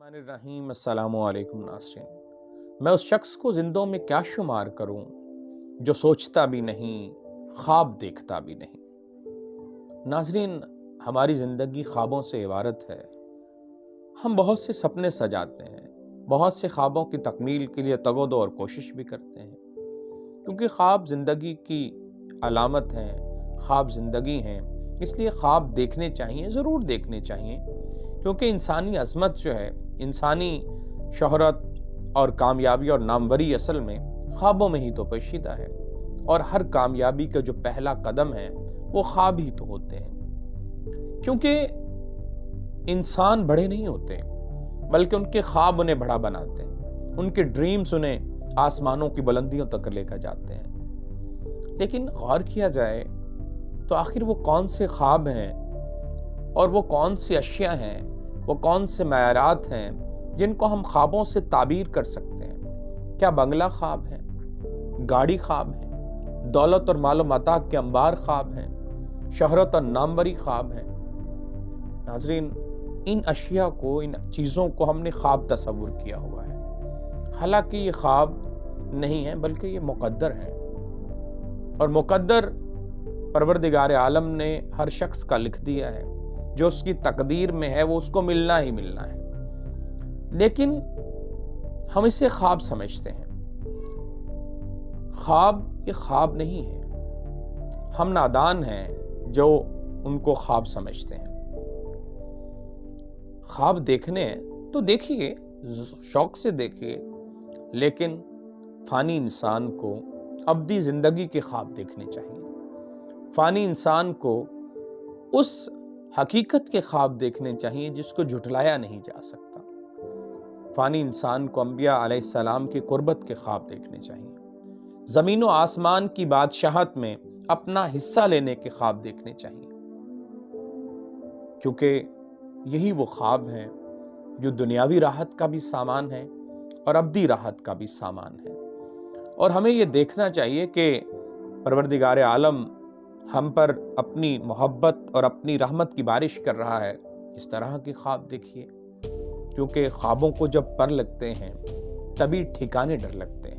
الرحیم السلام علیکم ناظرین، میں اس شخص کو زندوں میں کیا شمار کروں جو سوچتا بھی نہیں، خواب دیکھتا بھی نہیں۔ ناظرین، ہماری زندگی خوابوں سے عبارت ہے۔ ہم بہت سے سپنے سجاتے ہیں، بہت سے خوابوں کی تکمیل کے لیے تگ و دو اور کوشش بھی کرتے ہیں، کیونکہ خواب زندگی کی علامت ہیں، خواب زندگی ہیں۔ اس لیے خواب دیکھنے چاہیے، ضرور دیکھنے چاہیے، کیونکہ انسانی عظمت جو ہے، انسانی شہرت اور کامیابی اور ناموری اصل میں خوابوں میں ہی تو پوشیدہ ہے، اور ہر کامیابی کا جو پہلا قدم ہے وہ خواب ہی تو ہوتے ہیں، کیونکہ انسان بڑے نہیں ہوتے بلکہ ان کے خواب انہیں بڑا بناتے ہیں، ان کے ڈریمز انہیں آسمانوں کی بلندیوں تک لے کر جاتے ہیں۔ لیکن غور کیا جائے تو آخر وہ کون سے خواب ہیں اور وہ کون سی اشیاء ہیں، وہ کون سے معیارات ہیں جن کو ہم خوابوں سے تعبیر کر سکتے ہیں؟ کیا بنگلہ خواب ہے؟ گاڑی خواب ہے؟ دولت اور مال و متاع کے انبار خواب ہیں؟ شہرت اور ناموری خواب ہیں؟ ناظرین، ان اشیاء کو، ان چیزوں کو ہم نے خواب تصور کیا ہوا ہے، حالانکہ یہ خواب نہیں ہے بلکہ یہ مقدر ہیں، اور مقدر پروردگار عالم نے ہر شخص کا لکھ دیا ہے۔ جو اس کی تقدیر میں ہے وہ اس کو ملنا ہی ملنا ہے، لیکن ہم اسے خواب سمجھتے ہیں۔ خواب یہ خواب نہیں ہے، ہم نادان ہیں جو ان کو خواب سمجھتے ہیں۔ خواب دیکھنے ہیں تو دیکھیے، شوق سے دیکھیے، لیکن فانی انسان کو ابدی زندگی کے خواب دیکھنے چاہیے۔ فانی انسان کو اس حقیقت کے خواب دیکھنے چاہیے جس کو جھٹلایا نہیں جا سکتا۔ فانی انسان کو انبیاء علیہ السلام کی قربت کے خواب دیکھنے چاہیے، زمین و آسمان کی بادشاہت میں اپنا حصہ لینے کے خواب دیکھنے چاہیے، کیونکہ یہی وہ خواب ہیں جو دنیاوی راحت کا بھی سامان ہے اور ابدی راحت کا بھی سامان ہے۔ اور ہمیں یہ دیکھنا چاہیے کہ پروردگار عالم ہم پر اپنی محبت اور اپنی رحمت کی بارش کر رہا ہے۔ اس طرح کے خواب دیکھیے، کیونکہ خوابوں کو جب پر لگتے ہیں تبھی ٹھکانے ڈر لگتے ہیں۔